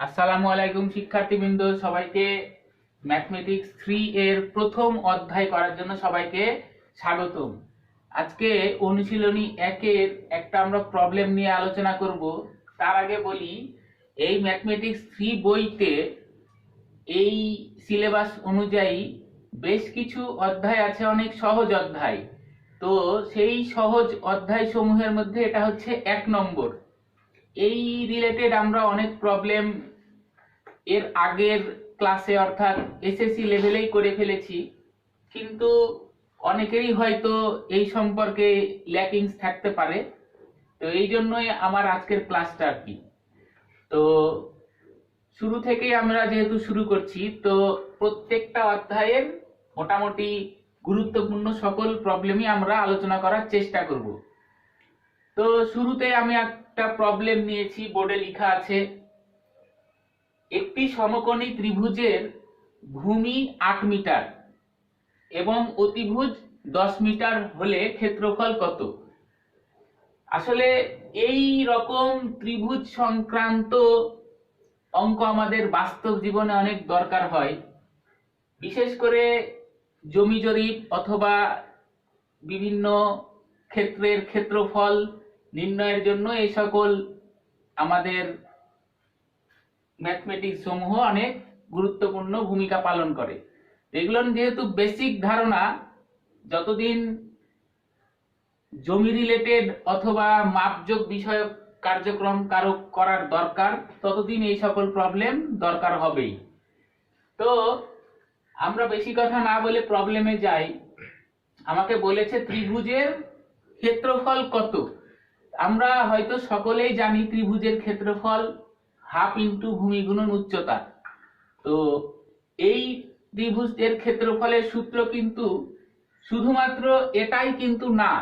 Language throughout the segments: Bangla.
আসসালামু আলাইকুম শিক্ষার্থীবৃন্দ, সবাইকে ম্যাথমেটিক্স 3 এর প্রথম অধ্যায় করার জন্য সবাইকে স্বাগতম। আজকে অনুশীলনী 1 এর একটা আমরা প্রবলেম নিয়ে আলোচনা করব। তার আগে বলি, এই ম্যাথমেটিক্স 3 বইতে এই সিলেবাস অনুযায়ী বেশ কিছু অধ্যায় আছে, অনেক সহজ অধ্যায়। তো সেই সহজ অধ্যায় সমূহের মধ্যে এটা হচ্ছে 1 নম্বর। এই রিলেটেড আমরা অনেক প্রবলেম এর আগের ক্লাসে অর্থাৎ এসএসসি লেভেলেই করে ফেলেছি, কিন্তু অনেকেরই হয়তো এই সম্পর্কে ল্যাকিংস থাকতে পারে। তো এই জন্যই আমার আজকের ক্লাসটা আর কি। তো শুরু থেকেই আমরা যেহেতু শুরু করছি, তো প্রত্যেকটা অধ্যায়ের মোটামুটি গুরুত্বপূর্ণ সকল প্রবলেমই আমরা আলোচনা করার চেষ্টা করব। তো শুরুতে আমি একটা প্রবলেম নিয়েছি, বোর্ডে লেখা আছে, একটি সমকোণী ত্রিভুজের ভূমি 8 মিটার এবং অতিভুজ 10 মিটার হলে ক্ষেত্রফল কত? আসলে এই রকম ত্রিভুজ সংক্রান্ত অঙ্ক আমাদের বাস্তব জীবনে অনেক দরকার হয়, বিশেষ করে জমি জরিপ অথবা বিভিন্ন ক্ষেত্রের ক্ষেত্রফল নির্ণয়ের জন্য এই সকল আমাদের ম্যাথমেটিক্স সমূহ অনেক গুরুত্বপূর্ণ ভূমিকা পালন করে। এগুলো যেহেতু বেসিক ধারণা, যতদিন জমি রিলেটেড অথবা মাপযোগ বিষয়ক কার্যক্রম কারো করার দরকার, ততদিন এই সকল প্রবলেম দরকার হবেই। তো আমরা বেশি কথা না বলে প্রবলেমে যাই। আমাকে বলেছে ত্রিভুজের ক্ষেত্রফল কত। আমরা হয়তো সকলেই জানি ত্রিভুজের ক্ষেত্রফল হাফ ইন্টু ভূমি গুণন উচ্চতা। তো এই ত্রিভুজের ক্ষেত্রফলের সূত্র কিন্তু শুধুমাত্র এটাই কিন্তু না,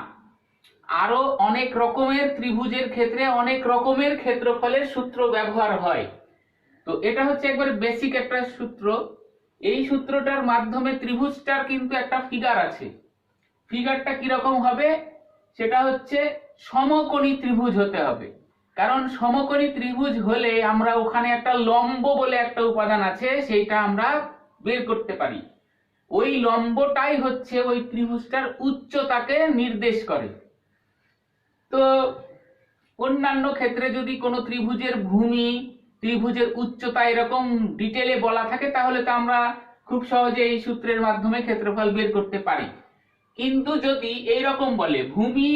আরো অনেক রকমের ত্রিভুজের ক্ষেত্রে অনেক রকমের ক্ষেত্রফলের সূত্র ব্যবহার হয়। তো এটা হচ্ছে একবার বেসিক একটা সূত্র। এই সূত্রটার মাধ্যমে ত্রিভুজটার কিন্তু একটা ফিগার আছে। ফিগারটা কিরকম হবে? সেটা হচ্ছে সমকোণী ত্রিভুজ হতে হবে। কারণ সমকোণী ত্রিভুজ হলে আমরা ওখানে একটা লম্ব বলে একটা উপাদান আছে, সেইটা আমরা বের করতে পারি। ওই লম্বটাই হচ্ছে ওই ত্রিভুজটার উচ্চতাকে নির্দেশ করে। তো অন্যান্য ক্ষেত্রে যদি কোনো ত্রিভুজের ভূমি, ত্রিভুজের উচ্চতা এরকম ডিটেলে বলা থাকে, তাহলে তো আমরা খুব সহজে এই সূত্রের মাধ্যমে ক্ষেত্রফল বের করতে পারি। কিন্তু যদি এইরকম বলে ভূমি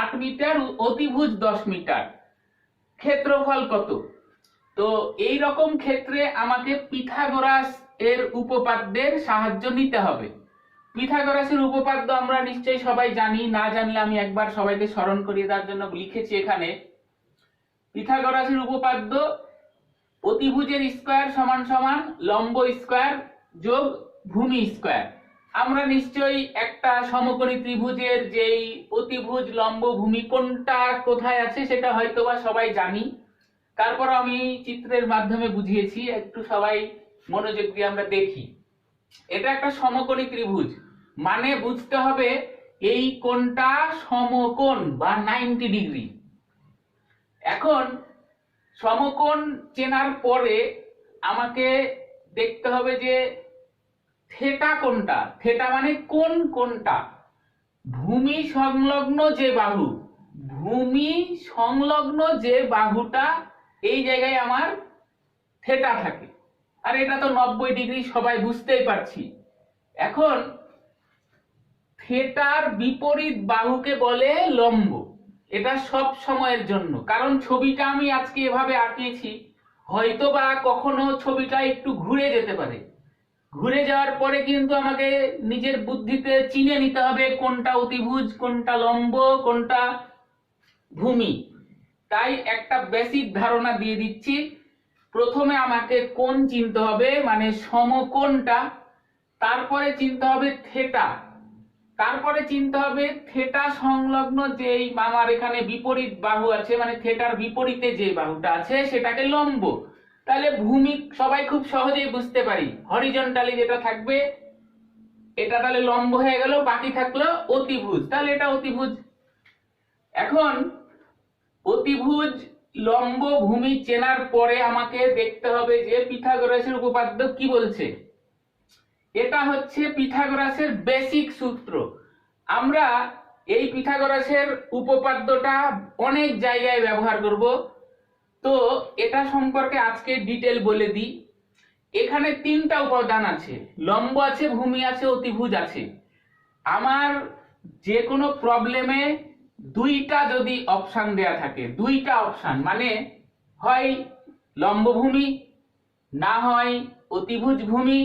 8 মিটার, অতিভুজ 10 মিটার, ক্ষেত্রফল কত? তো এই রকম ক্ষেত্রে আমাকে পিথাগোরাস এর উপপাদ্যের সাহায্য নিতে হবে। পিথাগোরাসের উপপাদ্য আমরা নিশ্চয়ই সবাই জানি, না জানলে আমি একবার সবাইকে স্মরণ করিয়ে দেওয়ার জন্য লিখেছি এখানে। পিথাগোরাসের উপপাদ্য অতিভুজের স্কয়ার সমান সমান লম্ব স্কয়ার যোগ ভূমি স্কয়ার। আমরা নিশ্চয়ই একটা সমকোণী ত্রিভুজের যেই অতিভুজ, লম্ব, ভূমি কোনটা কোথায় আছে সেটা হয়তোবা সবাই জানি। তারপর আমি চিত্রের মাধ্যমে বুঝিয়েছি, একটু সবাই মনোযোগ দিয়ে আমরা দেখি। এটা একটা সমকোণী ত্রিভুজ, মানে বুঝতে হবে এই কোণটা সমকোণ বা 90 ডিগ্রি। এখন সমকোণ চেনার পরে আমাকে দেখতে হবে যে থেটা কোনটা। থেটা মানে কোন কোনটা? ভূমি সংলগ্ন যে বাহু, ভূমি সংলগ্ন যে বাহুটা, এই জায়গায় আমার থেটা থাকে। আর এটা তো 90 ডিগ্রি, সবাই বুঝতেই পারছি। এখন থেটার বিপরীত বাহুকে বলে লম্ব। এটা সব সময়ের জন্য, কারণ ছবিটা আমি আজকে এভাবে আঁকিয়েছি, হয়তো বা কখনো ছবিটা একটু ঘুরে যেতে পারে। ঘুরে যাওয়ার পরে কিন্তু আমাকে নিজের বুদ্ধিতে চিনে নিতে হবে কোনটা অতিভুজ, কোনটা লম্ব, কোনটা ভূমি। তাই একটা বেসিক ধারণা দিয়ে দিচ্ছি। প্রথমে আমাকে কোণ চিনতে হবে, মানে সমকোণটা। তারপরে চিনতে হবে থেটা। তারপরে চিনতে হবে থেটা সংলগ্ন যেই আমার এখানে বিপরীত বাহু আছে, মানে থেটার বিপরীতে যে বাহুটা আছে সেটাকে লম্ব। তাহলে ভূমি সবাই খুব সহজেই বুঝতে পারি, হরিজন্টালি যেটা থাকবে এটা তাহলে লম্ব হয়ে গেল, বাকি থাকলো অতিভুজ, তাহলে এটা অতিভুজ। এখন অতিভুজ লম্ব ভূমি চেনার পরে আমাকে দেখতে হবে যে পিথাগোরাসের উপপাদ্য কি বলছে। এটা হচ্ছে পিথাগোরাসের বেসিক সূত্র। আমরা এই পিথাগোরাসের উপপাদ্যটা অনেক জায়গায় ব্যবহার করব, তো এটা সম্পর্কে আজকে ডিটেল বলে দিই। এখানে তিনটা উপাদান আছে, লম্ব আছে, ভূমি আছে, অতিভুজ আছে। আমার যে কোনো প্রবলেমে দুইটা যদি অপশন দেয়া থাকে, দুইটা অপশন মানে হয় লম্বভূমি, না হয় অতিভুজ ভূমি,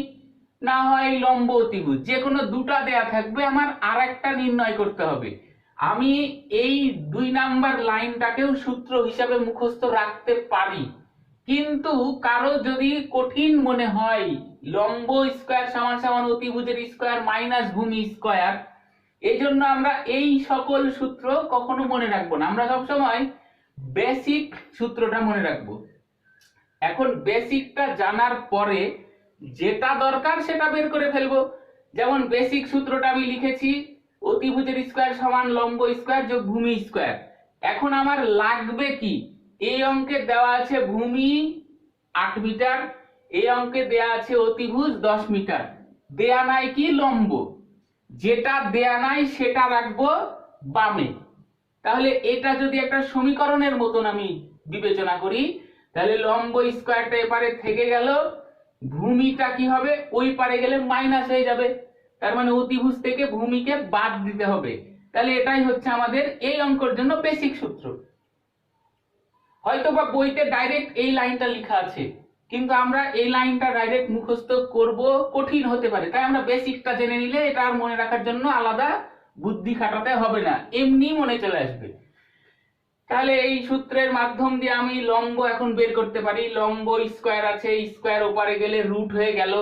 না হয় লম্ব অতিভুজ, যে কোনো দুটা দেয়া থাকবে, আমার আরেকটা নির্ণয় করতে হবে। আমি এই 2 নাম্বার লাইনটাকেও সূত্র হিসাবে মুখস্থ রাখতে পারি, কিন্তু কারো যদি কঠিন মনে হয় লম্ব স্কয়ার সমান সমান অতিভুজের স্কয়ার মাইনাস ভূমি স্কয়ার, এই জন্য আমরা এই সকল সূত্র কখনো মনে রাখবো না, আমরা সবসময় বেসিক সূত্রটা মনে রাখবো। এখন বেসিকটা জানার পরে যেটা দরকার সেটা বের করে ফেলবো। যেমন বেসিক সূত্রটা আমি লিখেছি, অতিভুজের স্কয়ার সমান লম্ব স্কয়ার যোগ ভূমি স্কয়ার। এখন আমার লাগবে কি, এই অঙ্কে দেওয়া আছে ভূমি 8 মিটার, এই অঙ্কে দেয়া আছে অতিভুজ 10 মিটার, দেয়া নাই কি লম্ব, যেটা দেয়া নাই সেটা রাখবো বামে। তাহলে এটা যদি একটা সমীকরণের মতন আমি বিবেচনা করি, তাহলে লম্ব স্কয়ারটা এপারে থেকে গেল, ভূমিটা কি হবে ওই পারে গেলে মাইনাস হয়ে যাবে, তার মানে অতিভুজ থেকে ভূমিকে বাদ দিতে হবে। তাহলে এটাই হচ্ছে আমাদের এই অঙ্কের জন্য বেসিক সূত্র। হয়তো বা বইতে ডাইরেক্ট এই লাইনটা লেখা আছে, কিন্তু আমরা এই লাইনটা ডাইরেক্ট মুখস্থ করব কঠিন হতে পারে, তাই আমরা বেসিকটা জেনে নিলে এটা আর মনে রাখার জন্য আলাদা বুদ্ধি খাটাতে হবে না, এমনি মনে চলে আসবে। তাহলে এই সূত্রের মাধ্যম দিয়ে আমি লম্ব এখন বের করতে পারি। লম্ব স্কয়ার আছে, স্কয়ার ওপারে গেলে রুট হয়ে গেল,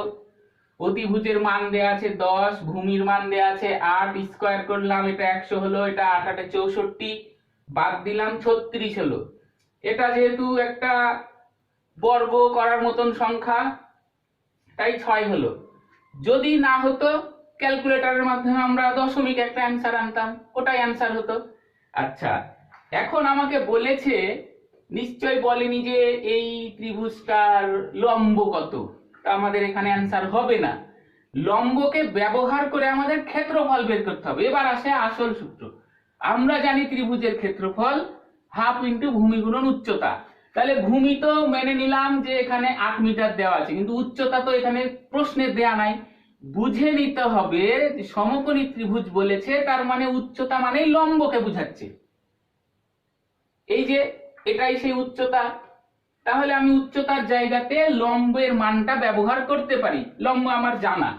অতিভুজের মান দেয়া আছে 10, ভূমির মান দেয়া আছে 8, স্কয়ার করলাম এটা 100 হলো, এটা 8 8 64, বাদ দিলাম 36 হলো। এটা যেহেতু একটা বর্গ করার মতন সংখ্যা তাই 6 হলো। যদি না হতো ক্যালকুলেটরের মাধ্যমে আমরা দশমিক একটা অ্যান্সার আনতাম, ওটাই অ্যান্সার হতো। আচ্ছা, এখন আমাকে বলেছে, নিশ্চয় বলেনি যে এই ত্রিভুজটার লম্ব কত, তা আমাদের এখানে অ্যান্সার হবে না। লম্বকে ব্যবহার করে আমাদের ক্ষেত্রফল বের করতে হবে। এবার আসে আসল সূত্র। আমরা জানি ত্রিভুজের ক্ষেত্রফল হাফ ইন্টু ভূমি গুণন উচ্চতা। তাহলে ভূমি তো মেনে নিলাম যে এখানে 8 মিটার দেওয়া আছে, কিন্তু উচ্চতা তো এখানে প্রশ্নে দেয়া নাই। বুঝে নিতে হবে সমকোণী ত্রিভুজ বলেছে, তার মানে উচ্চতা মানেই লম্বকে বুঝাচ্ছে। এই যে এটাই সেই উচ্চতা, তাহলে আমি উচ্চতার জায়গাতে লম্বের মানটা ব্যবহার করতে পারি, লম্ব আমার জানা।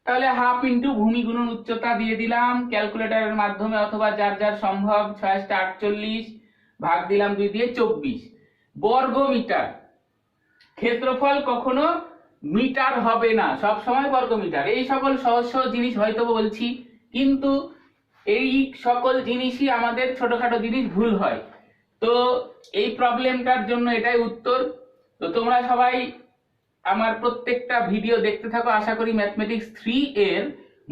তাহলে হাফ ইন্টু ভূমি গুণন উচ্চতা দিয়ে দিলাম ক্যালকুলেটরের মাধ্যমে, অথবা যার যার সম্ভব 6 48 ভাগ দিলাম 2 দিয়ে 24 বর্গ মিটার। ক্ষেত্রফল কখনো মিটার হবে না, সব সময় বর্গ মিটার। এই সকল সহজ সহজ জিনিস হয়তো বলছি, কিন্তু এই সকল জিনিসই আমাদের ছোটখাটো জিনিস ভুল হয়। তো এই প্রবলেমটার জন্য এটাই উত্তর। তো তোমরা সবাই আমার প্রত্যেকটা ভিডিও দেখতে থাকো, আশা করি ম্যাথমেটিক্স 3 এর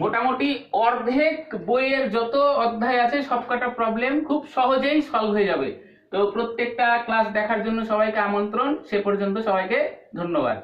মোটামুটি অর্ধেক বইয়ের যত অধ্যায় আছে সবকটা প্রবলেম খুব সহজেই সলভ হয়ে যাবে। তো প্রত্যেকটা ক্লাস দেখার জন্য সবাইকে আমন্ত্রণ। সে পর্যন্ত সবাইকে ধন্যবাদ।